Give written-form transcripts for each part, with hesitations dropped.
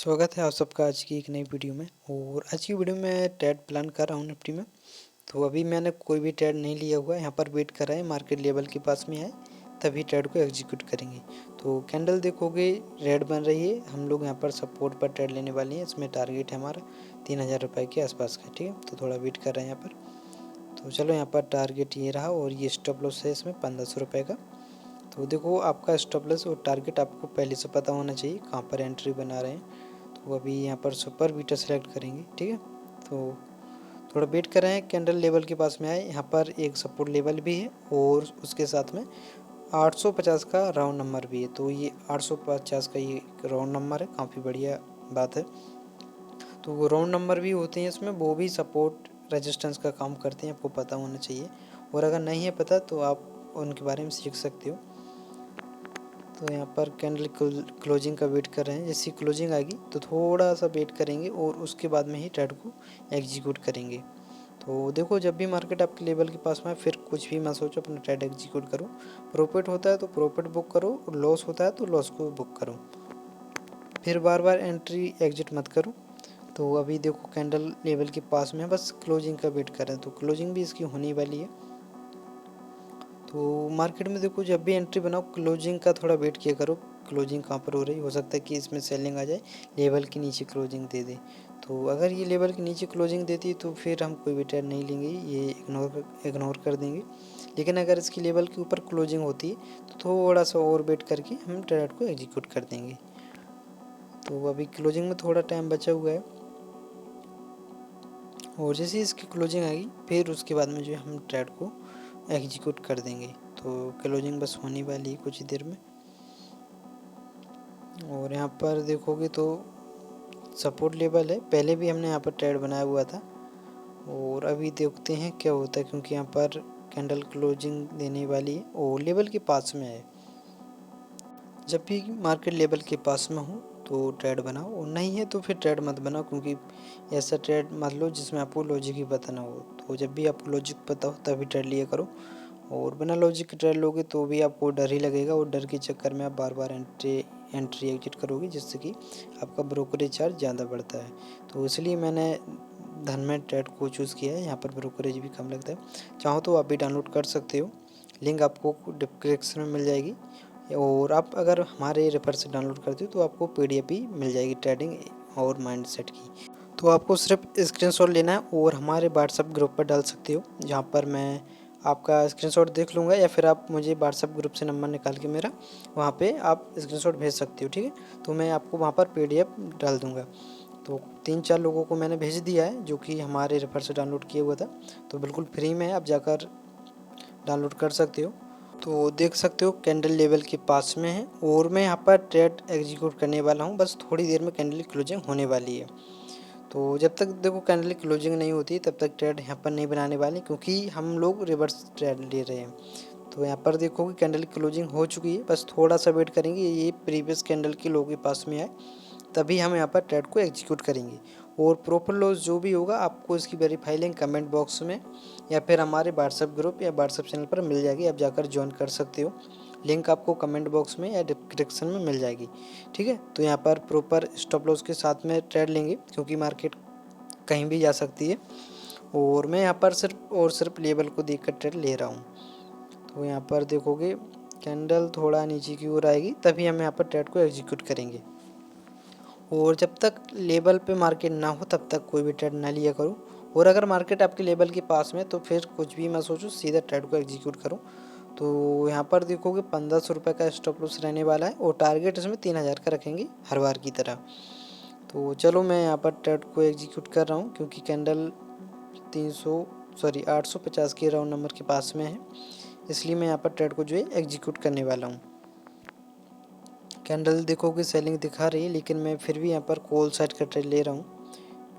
स्वागत है आप सबका आज की एक नई वीडियो में। और आज की वीडियो में ट्रेड प्लान कर रहा हूँ निफ्टी में। तो अभी मैंने कोई भी ट्रेड नहीं लिया हुआ है, यहाँ पर वेट कर रहे हैं मार्केट लेवल के पास में आए तभी ट्रेड को एग्जीक्यूट करेंगे। तो कैंडल देखोगे रेड बन रही है, हम लोग यहाँ पर सपोर्ट पर ट्रेड लेने वाली है। इसमें टारगेट है हमारा 3000 रुपये के आसपास का, ठीक है। तो थोड़ा वेट कर रहे हैं यहाँ पर। तो चलो यहाँ पर टारगेट ये रहा और ये स्टॉप लॉस है इसमें 1500 रुपये का। तो देखो आपका स्टॉप लॉस और टारगेट आपको पहले से पता होना चाहिए कहाँ पर एंट्री बना रहे हैं। तो अभी यहाँ पर सुपर बीटा सेलेक्ट करेंगे, ठीक है। तो थोड़ा वेट कर रहे हैं कैंडल लेवल के पास में आए। यहाँ पर एक सपोर्ट लेवल भी है और उसके साथ में 850 का राउंड नंबर भी है। तो ये 850 का ये राउंड नंबर है, काफ़ी बढ़िया बात है। तो वो राउंड नंबर भी होते हैं इसमें, वो भी सपोर्ट रेजिस्टेंस का काम करते हैं, आपको पता होना चाहिए। और अगर नहीं है पता तो आप उनके बारे में सीख सकते हो। तो यहाँ पर कैंडल क्लोजिंग का वेट कर रहे हैं। जैसी क्लोजिंग आएगी तो थोड़ा सा वेट करेंगे और उसके बाद में ही ट्रेड को एग्जीक्यूट करेंगे। तो देखो जब भी मार्केट आपके लेवल के पास में है फिर कुछ भी मत सोचो, अपना ट्रेड एग्जीक्यूट करो। प्रॉफिट होता है तो प्रॉफिट बुक करो और लॉस होता है तो लॉस को बुक करो, फिर बार बार एंट्री एग्जिट मत करो। तो अभी देखो कैंडल लेवल के पास में बस क्लोजिंग का वेट कर रहे हैं, तो क्लोजिंग भी इसकी होने वाली है। तो मार्केट में देखो जब भी एंट्री बनाओ क्लोजिंग का थोड़ा वेट किया करो, क्लोजिंग कहाँ पर हो रही, हो सकता है कि इसमें सेलिंग आ जाए, लेवल के नीचे क्लोजिंग दे दे। तो अगर ये लेवल के नीचे क्लोजिंग देती है तो फिर हम कोई भी ट्रेड नहीं लेंगे, ये इग्नोर कर देंगे। लेकिन अगर इसकी लेवल के ऊपर क्लोजिंग होती है तो थोड़ा सा और वेट करके हम ट्रेड को एग्जीक्यूट कर देंगे। तो अभी क्लोजिंग में थोड़ा टाइम बचा हुआ है और जैसे इसकी क्लोजिंग आएगी फिर उसके बाद में जो है हम ट्रेड को एग्जीक्यूट कर देंगे। तो क्लोजिंग बस होने वाली है कुछ ही देर में। और यहाँ पर देखोगे तो सपोर्ट लेवल है, पहले भी हमने यहाँ पर ट्रेड बनाया हुआ था। और अभी देखते हैं क्या होता है, क्योंकि यहाँ पर कैंडल क्लोजिंग देने वाली है और लेवल के पास में है। जब भी मार्केट लेवल के पास में हो तो ट्रेड बनाओ, और नहीं है तो फिर ट्रेड मत बनाओ, क्योंकि ऐसा ट्रेड मत लो जिसमें आपको लॉजिक ही पता ना हो। तो जब भी आपको लॉजिक पता हो तभी ट्रेड लिया करो, और बिना लॉजिक के ट्रेड लोगे तो भी आपको डर ही लगेगा, और डर के चक्कर में आप बार बार एंट्री एग्जिट करोगे, जिससे कि आपका ब्रोकरेज चार्ज ज़्यादा बढ़ता है। तो इसलिए मैंने धन में ट्रेड को चूज़ किया है, यहाँ पर ब्रोकरेज भी कम लगता है। चाहो तो आप भी डाउनलोड कर सकते हो, लिंक आपको डिस्क्रिप्शन में मिल जाएगी। और आप अगर हमारे रेफर से डाउनलोड करते हो तो आपको PDF भी मिल जाएगी ट्रेडिंग और माइंडसेट की। तो आपको सिर्फ स्क्रीनशॉट लेना है और हमारे व्हाट्सएप ग्रुप पर डाल सकते हो, जहाँ पर मैं आपका स्क्रीनशॉट देख लूँगा, या फिर आप मुझे व्हाट्सएप ग्रुप से नंबर निकाल के मेरा वहाँ पे आप स्क्रीनशॉट भेज सकते हो, ठीक है। तो मैं आपको वहाँ पर PDF डाल दूँगा। तो 3-4 लोगों को मैंने भेज दिया है जो कि हमारे रेफर से डाउनलोड किया हुआ था। तो बिल्कुल फ्री में आप जाकर डाउनलोड कर सकते हो। तो देख सकते हो कैंडल लेवल के पास में है और मैं यहाँ पर ट्रेड एग्जीक्यूट करने वाला हूँ। बस थोड़ी देर में कैंडल क्लोजिंग होने वाली है। तो जब तक देखो कैंडल क्लोजिंग नहीं होती तब तक ट्रेड यहाँ पर नहीं बनाने वाले, क्योंकि हम लोग रिवर्स ट्रेड ले रहे हैं। तो यहाँ पर देखोगे कैंडल क्लोजिंग हो चुकी है, बस थोड़ा सा वेट करेंगे ये प्रीवियस कैंडल के लो के पास में आए तभी हम यहाँ पर ट्रेड को एग्जीक्यूट करेंगे। और प्रॉफिट लॉस जो भी होगा आपको इसकी वेरीफाई लिंक कमेंट बॉक्स में या फिर हमारे व्हाट्सएप ग्रुप या व्हाट्सएप चैनल पर मिल जाएगी, आप जाकर ज्वाइन कर सकते हो। लिंक आपको कमेंट बॉक्स में या डिस्क्रिप्शन में मिल जाएगी, ठीक है। तो यहाँ पर प्रॉपर स्टॉप लॉस के साथ में ट्रेड लेंगे, क्योंकि मार्केट कहीं भी जा सकती है। और मैं यहाँ पर सिर्फ और सिर्फ लेवल को देख कर ट्रेड ले रहा हूँ। तो यहाँ पर देखोगे कैंडल थोड़ा नीचे की ओर आएगी तभी हम यहाँ पर ट्रेड को एग्जीक्यूट करेंगे। और जब तक लेवल पे मार्केट ना हो तब तक कोई भी ट्रेड ना लिया करो। और अगर मार्केट आपके लेवल के पास में तो फिर कुछ भी मत सोचो, सीधा ट्रेड को एग्जीक्यूट करो। तो यहाँ पर देखोगे 1500 रुपये का स्टॉप लॉस रहने वाला है और टारगेट इसमें 3000 का रखेंगे हर बार की तरह। तो चलो मैं यहाँ पर ट्रेड को एग्जीक्यूट कर रहा हूँ, क्योंकि कैंडल 850 के राउंड नंबर के पास में है, इसलिए मैं यहाँ पर ट्रेड को जो है एग्जीक्यूट करने वाला हूँ। कैंडल देखोगे सेलिंग दिखा रही है, लेकिन मैं फिर भी यहाँ पर कॉल साइड का ट्रेड ले रहा हूँ,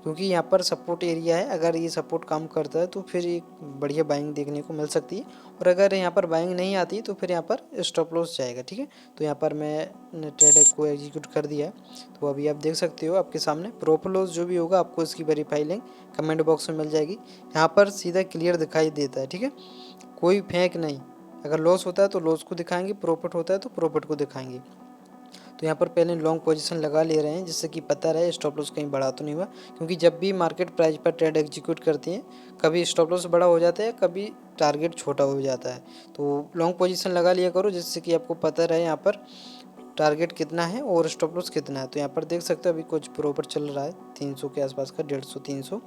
क्योंकि यहाँ पर सपोर्ट एरिया है। अगर ये सपोर्ट काम करता है तो फिर एक बढ़िया बाइंग देखने को मिल सकती है, और अगर यहाँ पर बाइंग नहीं आती तो फिर यहाँ पर स्टॉप लॉस जाएगा, ठीक है। तो यहाँ पर मैं ट्रेड को एग्जीक्यूट कर दिया है। तो अभी आप देख सकते हो आपके सामने प्रॉफिट लॉस जो भी होगा आपको इसकी वेरीफाई लिंक कमेंट बॉक्स में मिल जाएगी। यहाँ पर सीधा क्लियर दिखाई देता है, ठीक है, कोई फेक नहीं। अगर लॉस होता है तो लॉस को दिखाएंगे, प्रॉफिट होता है तो प्रॉफिट को दिखाएंगे। तो यहाँ पर पहले लॉन्ग पोजीशन लगा ले रहे हैं जिससे कि पता रहे स्टॉप लॉस कहीं बढ़ा तो नहीं हुआ, क्योंकि जब भी मार्केट प्राइस पर ट्रेड एग्जीक्यूट करती है कभी स्टॉप लॉस बड़ा हो जाता है, कभी टारगेट छोटा हो जाता है। तो लॉन्ग पोजीशन लगा लिया करो जिससे कि आपको पता रहे यहाँ पर टारगेट कितना है और स्टॉप लॉस कितना है। तो यहाँ पर देख सकते हो अभी कुछ प्रॉपर चल रहा है 300 के आसपास का, 150 300।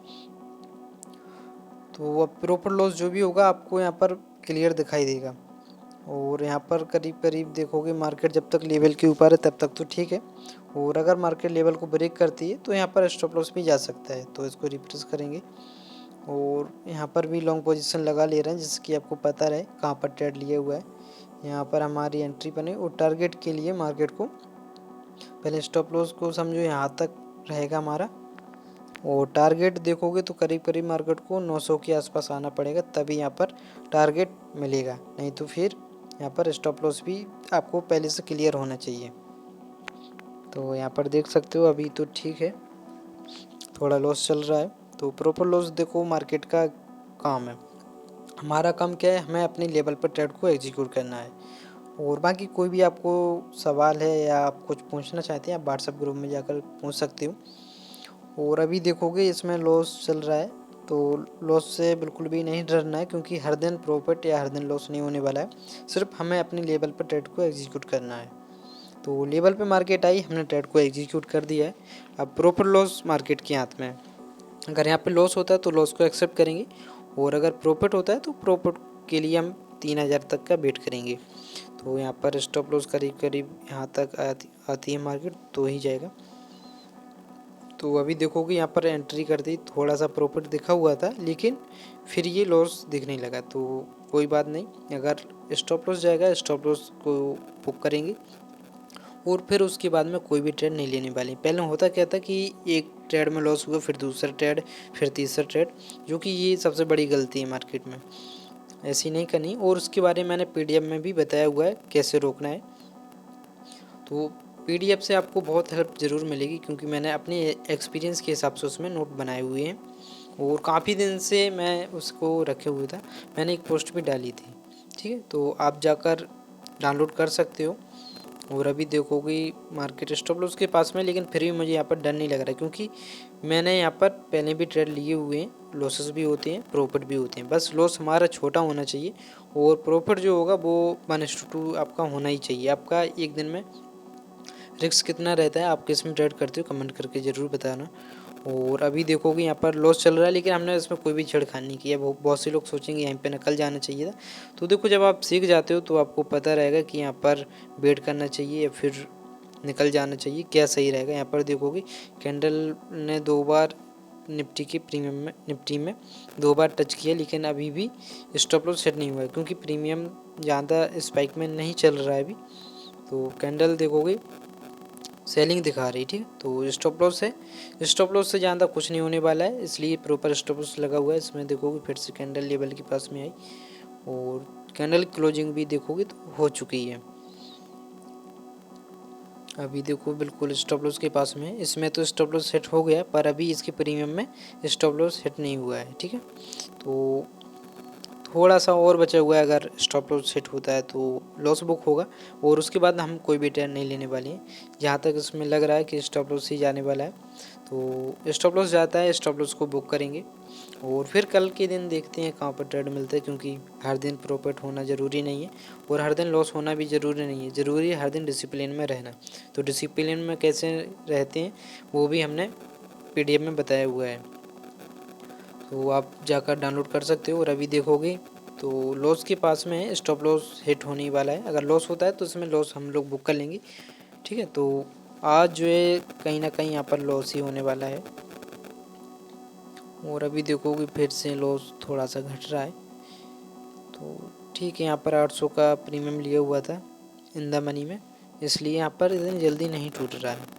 तो अब प्रॉपर लॉस जो भी होगा आपको यहाँ पर क्लियर दिखाई देगा। और यहाँ पर करीब करीब देखोगे मार्केट जब तक लेवल के ऊपर है तब तक तो ठीक है, और अगर मार्केट लेवल को ब्रेक करती है तो यहाँ पर स्टॉप लॉस भी जा सकता है। तो इसको रिफ्रेश करेंगे और यहाँ पर भी लॉन्ग पोजीशन लगा ले रहे हैं जिससे कि आपको पता रहे कहाँ पर ट्रेड लिया हुआ है। यहाँ पर हमारी एंट्री बने और टारगेट के लिए मार्केट को पहले स्टॉप लॉस को समझो यहाँ तक रहेगा हमारा, और टारगेट देखोगे तो करीब करीब मार्केट को 900 के आसपास आना पड़ेगा तभी यहाँ पर टारगेट मिलेगा, नहीं तो फिर यहाँ पर स्टॉप लॉस भी आपको पहले से क्लियर होना चाहिए। तो यहाँ पर देख सकते हो अभी तो ठीक है, थोड़ा लॉस चल रहा है। तो प्रॉपर लॉस देखो मार्केट का काम है, हमारा काम क्या है, हमें अपने लेवल पर ट्रेड को एग्जीक्यूट करना है। और बाकी कोई भी आपको सवाल है या आप कुछ पूछना चाहते हैं आप व्हाट्सएप ग्रुप में जाकर पूछ सकते हो। और अभी देखोगे इसमें लॉस चल रहा है, तो लॉस से बिल्कुल भी नहीं डरना है क्योंकि हर दिन प्रॉफिट या हर दिन लॉस नहीं होने वाला है, सिर्फ हमें अपने लेवल पर ट्रेड को एग्जीक्यूट करना है। तो लेवल पे मार्केट आई, हमने ट्रेड को एग्जीक्यूट कर दिया है, अब प्रॉपर लॉस मार्केट के हाथ में है। अगर यहाँ पे लॉस होता है तो लॉस को एक्सेप्ट करेंगे, और अगर प्रॉफिट होता है तो प्रॉफिट के लिए हम 3000 तक का वेट करेंगे। तो यहाँ पर स्टॉप लॉस करीब करीब यहाँ तक आती है मार्केट तो ही जाएगा। तो अभी देखोगे यहाँ पर एंट्री कर दी, थोड़ा सा प्रॉफिट दिखा हुआ था लेकिन फिर ये लॉस दिखने लगा, तो कोई बात नहीं, अगर स्टॉप लॉस जाएगा स्टॉप लॉस को बुक करेंगे और फिर उसके बाद में कोई भी ट्रेड नहीं लेने वाली। पहले होता क्या था कि एक ट्रेड में लॉस हुआ फिर दूसरा ट्रेड फिर तीसरा ट्रेड, जो कि ये सबसे बड़ी गलती है मार्केट में, ऐसी नहीं करनी। और उसके बारे में मैंने पीडीएफ में भी बताया हुआ है कैसे रोकना है, तो पीडीएफ से आपको बहुत हेल्प ज़रूर मिलेगी क्योंकि मैंने अपने एक्सपीरियंस के हिसाब से उसमें नोट बनाए हुए हैं और काफ़ी दिन से मैं उसको रखे हुए था, मैंने एक पोस्ट भी डाली थी, ठीक है, तो आप जाकर डाउनलोड कर सकते हो। और अभी देखोगे मार्केट स्टॉप लॉस के पास में, लेकिन फिर भी मुझे यहाँ पर डर नहीं लग रहा है क्योंकि मैंने यहाँ पर पहले भी ट्रेड लिए हुए हैं, लॉसेस भी होते हैं प्रॉफिट भी होते हैं, बस लॉस हमारा छोटा होना चाहिए और प्रॉफिट जो होगा वो 1:2 आपका होना ही चाहिए। आपका एक दिन में रिस्क कितना रहता है, आप किस में ट्रेड करते हो कमेंट करके ज़रूर बताना। और अभी देखोगे यहाँ पर लॉस चल रहा है लेकिन हमने इसमें कोई भी छेड़खानी नहीं किया। बहुत से लोग सोचेंगे यहाँ पे निकल जाना चाहिए था, तो देखो जब आप सीख जाते हो तो आपको पता रहेगा कि यहाँ पर वेट करना चाहिए या फिर निकल जाना चाहिए, क्या सही रहेगा। यहाँ पर देखोगे कैंडल ने 2 बार निफ्टी में 2 बार टच किया लेकिन अभी भी स्टॉप लॉस सेट नहीं हुआ है क्योंकि प्रीमियम ज़्यादा स्पाइक में नहीं चल रहा है अभी। तो कैंडल देखोगे सेलिंग दिखा रही, ठीक है, तो स्टॉप लॉस है, स्टॉप लॉस से ज़्यादा कुछ नहीं होने वाला है इसलिए प्रॉपर स्टॉप लॉस लगा हुआ है। इसमें देखोगे फिर से कैंडल लेवल के पास में आई और कैंडल क्लोजिंग भी देखोगे तो हो चुकी है। अभी देखो बिल्कुल स्टॉप लॉस के पास में, इसमें तो स्टॉप लॉस सेट हो गया पर अभी इसके प्रीमियम में स्टॉप लॉस सेट नहीं हुआ है, ठीक है, तो थोड़ा सा और बचा हुआ है। अगर स्टॉप लॉस सेट होता है तो लॉस बुक होगा और उसके बाद हम कोई भी ट्रेड नहीं लेने वाले हैं, जहाँ तक इसमें लग रहा है कि स्टॉप लॉस ही जाने वाला है। तो स्टॉप लॉस जाता है, स्टॉप लॉस को बुक करेंगे और फिर कल के दिन देखते हैं कहाँ पर ट्रेड मिलता है, क्योंकि हर दिन प्रॉफिट होना ज़रूरी नहीं है और हर दिन लॉस होना भी ज़रूरी नहीं है, ज़रूरी है हर दिन डिसिप्लिन में रहना। तो डिसिप्लिन में कैसे रहते हैं वो भी हमने पीडीएफ में बताया हुआ है, तो आप जाकर डाउनलोड कर सकते हो। और अभी देखोगे तो लॉस के पास में स्टॉप लॉस हिट होने वाला है, अगर लॉस होता है तो इसमें लॉस हम लोग बुक कर लेंगे, ठीक है। तो आज जो है कहीं ना कहीं यहाँ पर लॉस ही होने वाला है और अभी देखोगे फिर से लॉस थोड़ा सा घट रहा है, तो ठीक है। यहाँ पर 800 का प्रीमियम लिया हुआ था इन द मनी में, इसलिए यहाँ पर इतनी जल्दी नहीं टूट रहा है।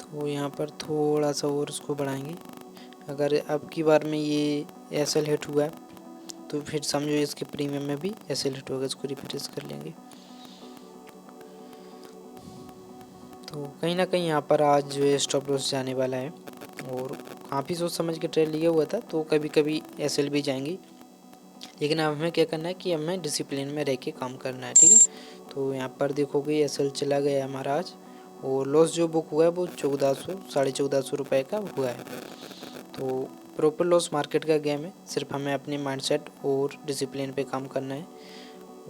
तो यहाँ पर थोड़ा सा और उसको बढ़ाएंगे, अगर अब की बार में ये एसएल हिट हुआ है तो फिर समझो इसके प्रीमियम में भी एसएल हिट होगा, इसको रिप्लेस कर लेंगे। तो कहीं ना कहीं यहाँ पर आज जो है स्टॉप लॉस जाने वाला है और काफ़ी सोच समझ के ट्रेड लिया हुआ था, तो कभी कभी एसएल भी जाएंगी। लेकिन अब हमें क्या करना है कि हमें डिसिप्लिन में रह के काम करना है, ठीक है। तो यहाँ पर देखोगे SL चला गया हमारा आज, और लॉस जो बुक हुआ है वो 1400 1450 रुपये का हुआ है। तो प्रॉपर लॉस मार्केट का गेम है, सिर्फ हमें अपने माइंडसेट और डिसिप्लिन पे काम करना है।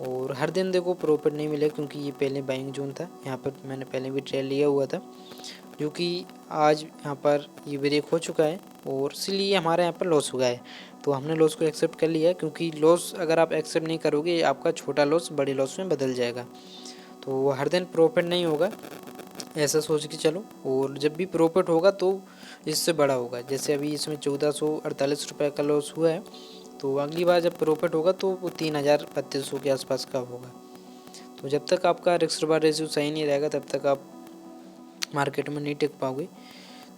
और हर दिन देखो प्रॉफिट नहीं मिले, क्योंकि ये पहले बाइंग जोन था, यहाँ पर मैंने पहले भी ट्रेड लिया हुआ था, जो कि आज यहाँ पर ये ब्रेक हो चुका है, और इसलिए हमारे यहाँ पर लॉस हुआ है। तो हमने लॉस को एक्सेप्ट कर लिया है, क्योंकि लॉस अगर आप एक्सेप्ट नहीं करोगे आपका छोटा लॉस बड़े लॉस में बदल जाएगा। तो हर दिन प्रॉफिट नहीं होगा, ऐसा सोच के चलो, और जब भी प्रॉफिट होगा तो इससे बड़ा होगा। जैसे अभी इसमें 1448 रुपये का लॉस हुआ है, तो अगली बार जब प्रॉफिट होगा तो वो 3200 के आसपास का होगा। तो जब तक आपका रिस्क रिवार्ड रेशियो सही नहीं रहेगा तब तक आप मार्केट में नहीं टिक पाओगे।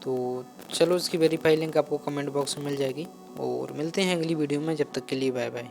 तो चलो, इसकी वेरीफाई लिंक आपको कमेंट बॉक्स में मिल जाएगी, और मिलते हैं अगली वीडियो में। जब तक के लिए बाय बाय।